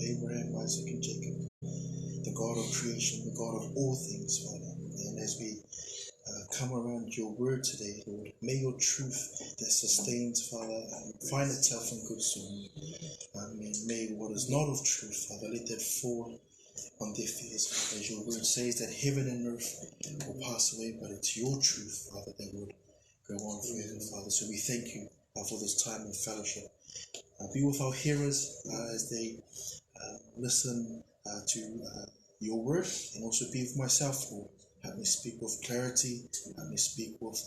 Abraham, Isaac, and Jacob, the God of creation, the God of all things, Father. And as we come around your word today, Lord, may your truth that sustains, Father, find itself in good soil. And may what is not of truth, Father, let that fall on their fears, Father. As your word says that heaven and earth will pass away, but it's your truth, Father, that would go on forever, Father. So we thank you for this time of fellowship. Be with our hearers as they listen to your word, and also be with myself, Lord. Help me speak with clarity, help me speak with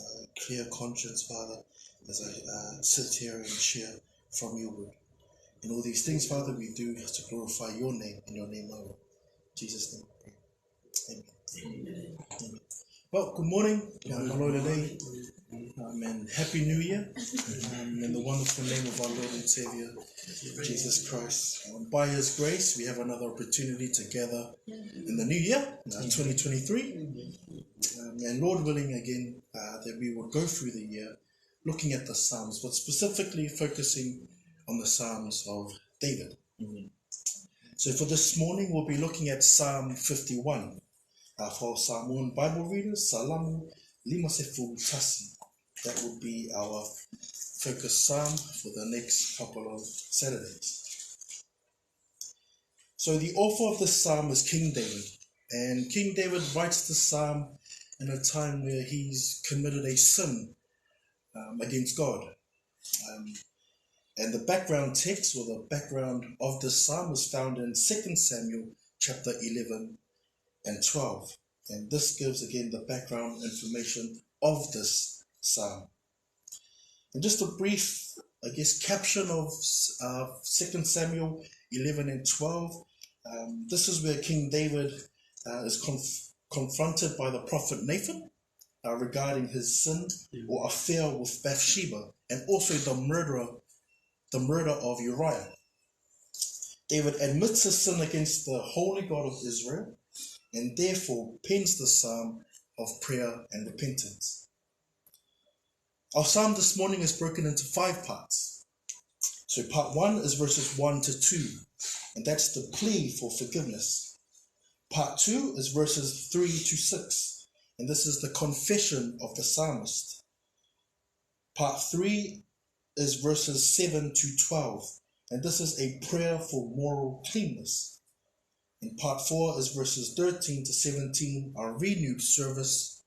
clear conscience, Father, as I sit here and share from your word. And all these things, Father, we do to glorify your name and your name alone. In Jesus' name we pray. Amen. Amen. Well, good morning. Hello today. And Happy New Year. In the wonderful name of our Lord and Savior, Jesus Christ. By His grace, we have another opportunity together in the new year, 2023. And Lord willing, again, that we will go through the year looking at the Psalms, but specifically focusing on the Psalms of David. So for this morning, we'll be looking at Psalm 51. For Samoan Bible readers, Salamu Lima Sefu Tasi. That will be our focus psalm for the next couple of Saturdays. So the author of this psalm is King David. And King David writes the psalm in a time where he's committed a sin against God. And the background text, or the background of this psalm, is found in 2 Samuel chapter 11 and 12. And this gives again the background information of this psalm. And just a brief, caption of 2 Samuel 11 and 12. This is where King David is confronted by the prophet Nathan regarding his sin or affair with Bathsheba, and also the murder of Uriah. David admits his sin against the holy God of Israel, and therefore pens the psalm of prayer and repentance. Our psalm this morning is broken into 5 parts. So part 1 is verses 1 to 2, and that's the plea for forgiveness. Part 2 is verses 3 to 6, and this is the confession of the psalmist. Part 3 is verses 7 to 12, and this is a prayer for moral cleanness. And part 4 is verses 13 to 17, our renewed service.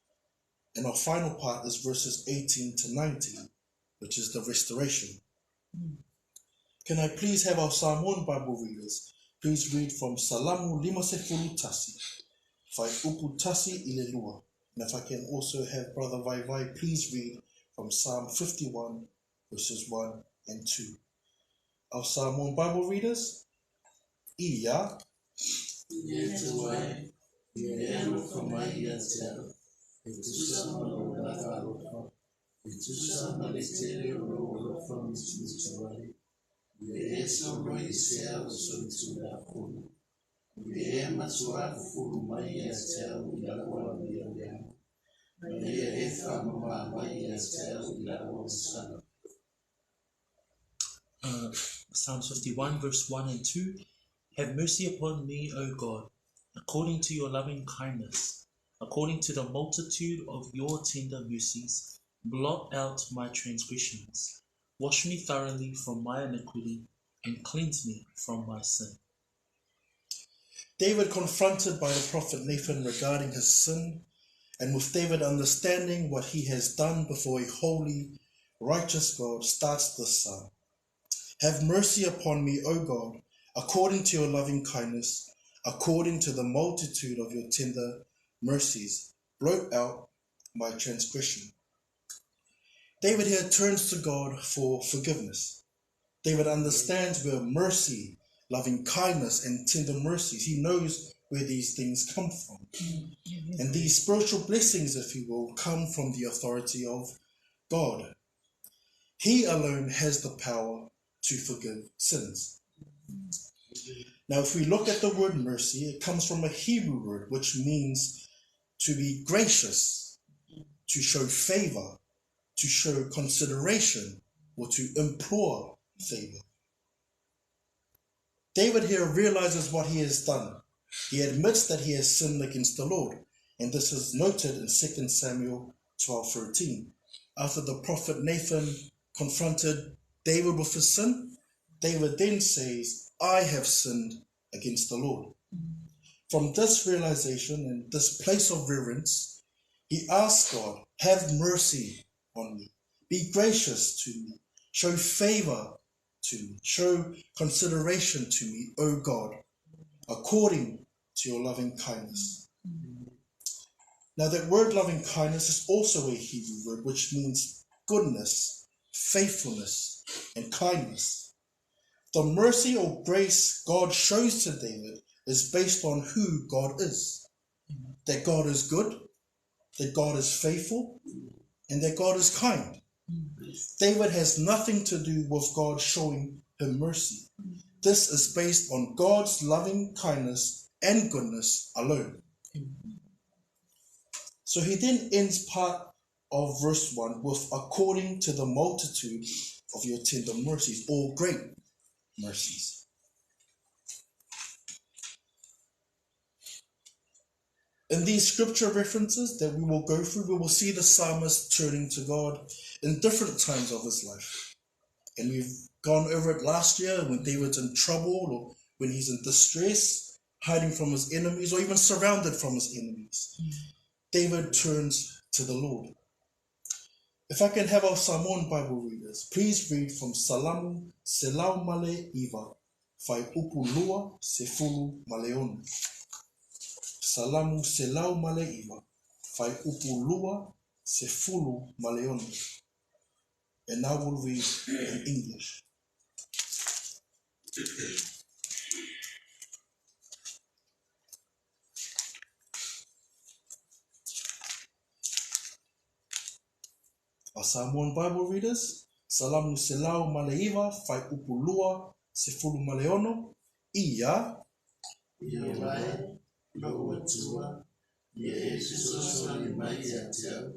And our final part is verses 18 to 19, which is the restoration. Can I please have our Samoan Bible readers please read from Salamu Lima Sefulu Tasi, Fai Upu Tasi Ilelua. And if I can also have Brother Vai please read from Psalm 51, verses 1 and 2. Our Samoan Bible readers, Iya. Psalms 51 verse 1 and 2. Have mercy upon me, O God, according to your loving kindness, according to the multitude of your tender mercies. Blot out my transgressions. Wash me thoroughly from my iniquity, and cleanse me from my sin. David confronted by the prophet Nathan regarding his sin, and with David understanding what he has done before a holy, righteous God, starts this psalm. Have mercy upon me, O God, according to your loving kindness, according to the multitude of your tender mercies. Blot out my transgression. David here turns to God for forgiveness. David understands where mercy, loving kindness, and tender mercies, he knows where these things come from. And these spiritual blessings, if you will, come from the authority of God. He alone has the power to forgive sins. Now, if we look at the word mercy, it comes from a Hebrew word, which means to be gracious, to show favor, to show consideration, or to implore favor. David here realizes what he has done. He admits that he has sinned against the Lord, and this is noted in 2 Samuel 12:13. After the prophet Nathan confronted David with his sin, David then says, I have sinned against the Lord. From this realization and this place of reverence, he asks God, have mercy on me. Be gracious to me. Show favor to me. Show consideration to me, O God, according to your loving kindness. Now that word loving kindness is also a Hebrew word which means goodness, faithfulness, and kindness. The mercy or grace God shows to David is based on who God is. That God is good, that God is faithful, and that God is kind. David has nothing to do with God showing him mercy. This is based on God's loving kindness and goodness alone. So he then ends part of verse 1 with according to the multitude of your tender mercies, or great mercies. In these scripture references that we will go through, we will see the psalmist turning to God in different times of his life. And we've gone over it last year when David's in trouble or when he's in distress, hiding from his enemies or even surrounded from his enemies. David turns to the Lord. If I can have our Samoan Bible readers, please read from Salamu Selau Male Iwa, Fai Upu Lua Se Fulu Maleonu. Salamu Selau Male Iwa, Fai Upu Lua Se Fulu Maleonu. And now we'll read in English. Our Samoan Bible readers, Salamu Selau Maleiwa, Fai Upulua, Sefulu Maleono, Ia, Iolai, Lowatua, Ye Susan Maya Tell,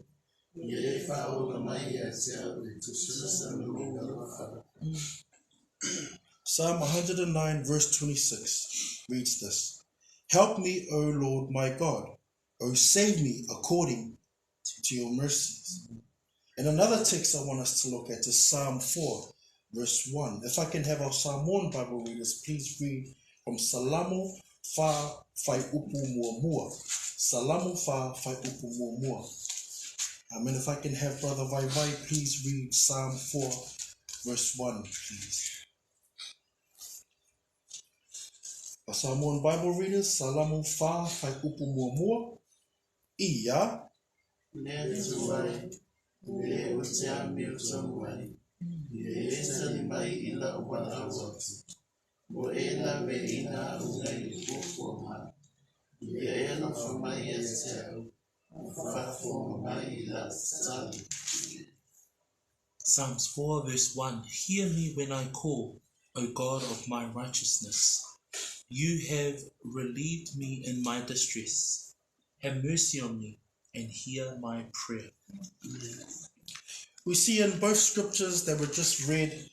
Ye Faula Maya Tell, to Susan Luga. Psalm 109 verse 26 reads this. Help me, O Lord my God, O save me according to your mercies. And another text I want us to look at is Psalm 4 verse 1. If I can have our Samoan Bible readers, please read from Salamu Fa Fai Upu Mua Mua. Salamu Fa Fai Upu Mua Mua. And if I can have Brother Vai Vai, please read Psalm 4 verse 1, please. Our Samoan Bible readers, Salamu Fa Fai Upu Mua Mua. Ia. Netuai, Ne Utiami Utamwai, Ye Salimai Ila Wanawati, Moela Veina Unai Ufoma, Ye Ela Famaya Tel, Fafo Maila Sali. Psalms 4 verse 1. Hear me when I call, O God of my righteousness. You have relieved me in my distress. Have mercy on me and hear my prayer. We see in both scriptures that were just read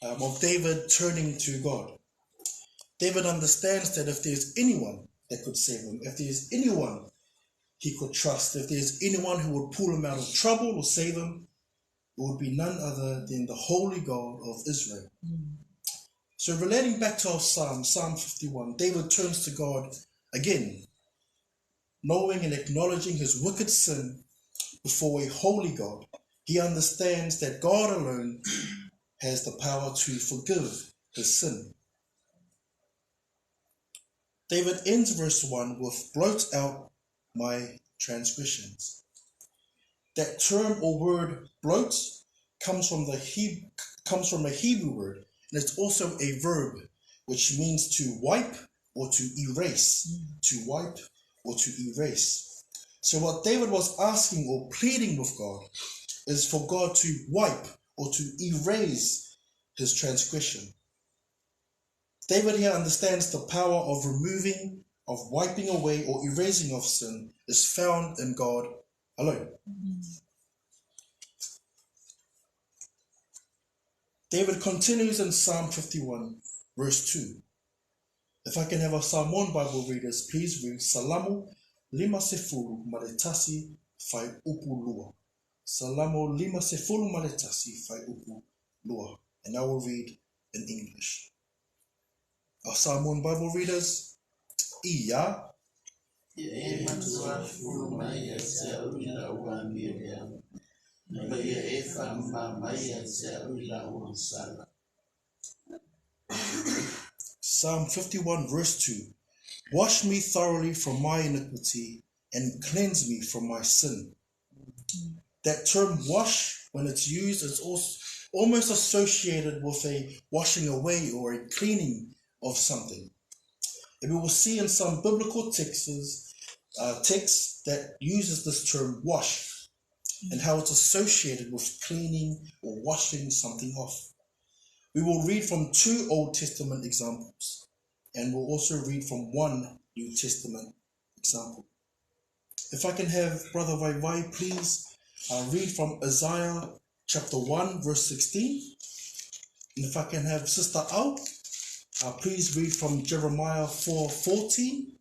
of David turning to God. David understands that if there's anyone that could save him, if there's anyone he could trust, if there's anyone who would pull him out of trouble or save him, it would be none other than the holy God of Israel. So relating back to our Psalm 51, David turns to God again, knowing and acknowledging his wicked sin before a holy God. He understands that God alone has the power to forgive his sin. David ends verse 1 with, blot out my transgressions. That term or word blot comes from a Hebrew word, and it's also a verb which means to wipe or to erase. To wipe or to erase. So what David was asking or pleading with God is for God to wipe or to erase his transgression. David here understands the power of removing, of wiping away or erasing of sin is found in God alone. David continues in Psalm 51 verse 2. If I can have our Samoan Bible readers, please read Salamo lima sefulu maletasi fai upu lua. Salamo lima sefulu maletasi fai upu lua. And I will read in English. Our Samoan Bible readers, Iya. E matua fulu mai se ula wa miria. Na e fa mai se ula wa sala. Psalm 51 verse 2. Wash me thoroughly from my iniquity and cleanse me from my sin. That term wash, when it's used, is also almost associated with a washing away or a cleaning of something. And we will see in some biblical texts that uses this term wash and how it's associated with cleaning or washing something off. We will read from 2 Old Testament examples, and we'll also read from 1 New Testament example. If I can have Brother Vaivai please read from Isaiah chapter 1 verse 16. And if I can have Sister Au please read from Jeremiah 4:14.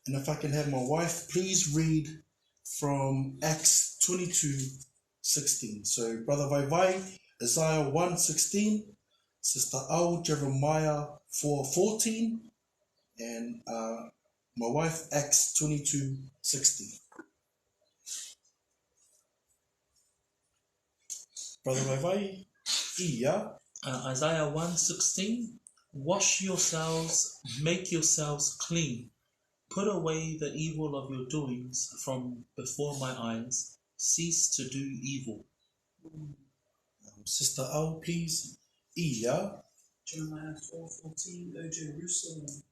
And if I can have my wife please read from Acts 22:16. So Brother Vaivai, Isaiah 1:16, Sister Au, Jeremiah 4:14, and my wife, Acts 22:16. Brother Vaivai, Iya. Isaiah 1:16. Wash yourselves, make yourselves clean. Put away the evil of your doings from before my eyes. Cease to do evil. Sister Au, please. Iya. Jeremiah 4:14. O Jerusalem,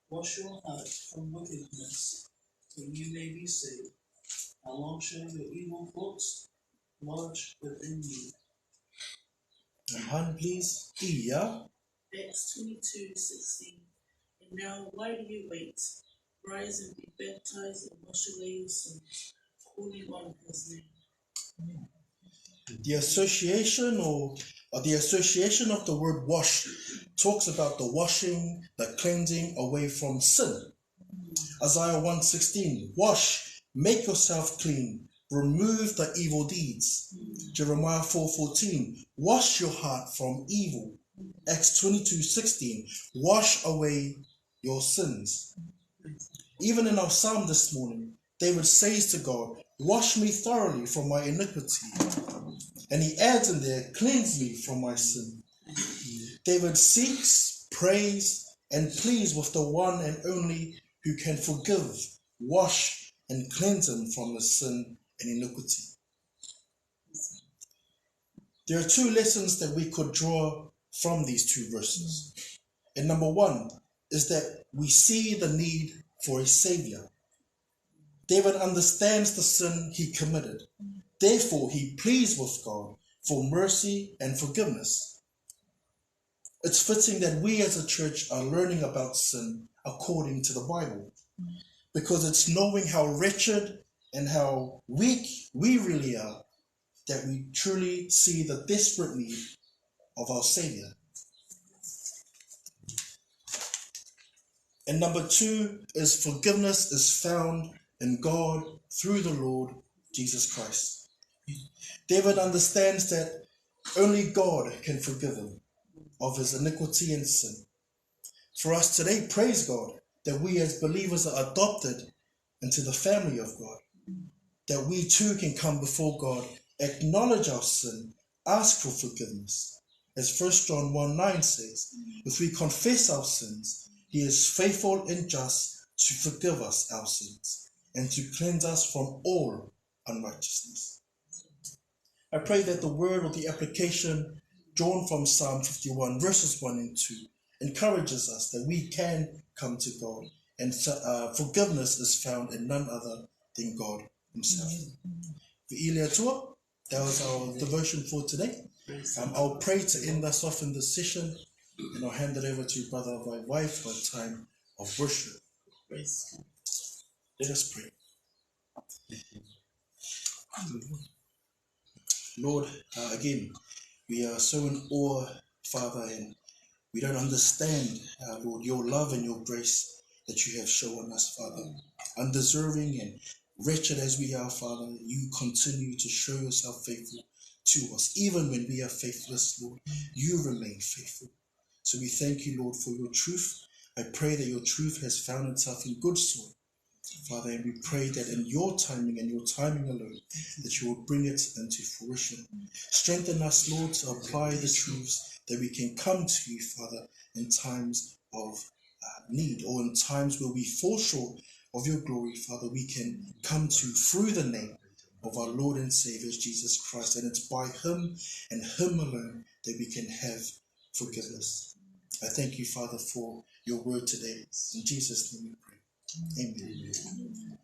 wash your heart from wickedness, so you may be saved. How long shall your evil thoughts lodge within you? Han, please. Iya. Acts 22:16. And now why do you wait? Rise and be baptized and wash away your sins, calling on his name. The association of the word wash talks about the washing, the cleansing away from sin. Isaiah 1:16, wash, make yourself clean, remove the evil deeds. Jeremiah 4:14, wash your heart from evil. Acts 22:16, wash away your sins. Even in our psalm this morning, David says to God, wash me thoroughly from my iniquity. And he adds in there, cleanse me from my sin. David seeks, prays, and pleads with the one and only who can forgive, wash, and cleanse him from his sin and iniquity. There are 2 lessons that we could draw from these 2 verses. And number 1 is that we see the need for a savior. David understands the sin he committed. Therefore, he pleads with God for mercy and forgiveness. It's fitting that we as a church are learning about sin according to the Bible, because it's knowing how wretched and how weak we really are that we truly see the desperate need of our Savior. And number 2 is forgiveness is found in God through the Lord Jesus Christ. David understands that only God can forgive him of his iniquity and sin. For us today, praise God, that we as believers are adopted into the family of God, that we too can come before God, acknowledge our sin, ask for forgiveness. As 1 John 1:9 says, if we confess our sins, he is faithful and just to forgive us our sins and to cleanse us from all unrighteousness. I pray that the word or the application drawn from Psalm 51 verses 1 and 2 encourages us that we can come to God, and forgiveness is found in none other than God himself. That was our devotion for today. I'll pray to end us off in this session, and I'll hand it over to Brother Vaivai for a time of worship. Let us pray. Lord, again, we are so in awe, Father, and We don't understand, Lord, your love and your grace that you have shown us, Father. Undeserving and wretched as we are, Father, you continue to show yourself faithful to us. Even when we are faithless, Lord, you remain faithful. So we thank you, Lord, for your truth. I pray that your truth has found itself in good soil, Father, and we pray that in your timing and your timing alone, that you will bring it into fruition. Strengthen us, Lord, to apply the truths that we can come to you, Father, in times of need, or in times where we fall short of your glory, Father. We can come to through the name of our Lord and Savior, Jesus Christ, and it's by him and him alone that we can have forgiveness. I thank you, Father, for your word today. In Jesus' name we pray. Amen.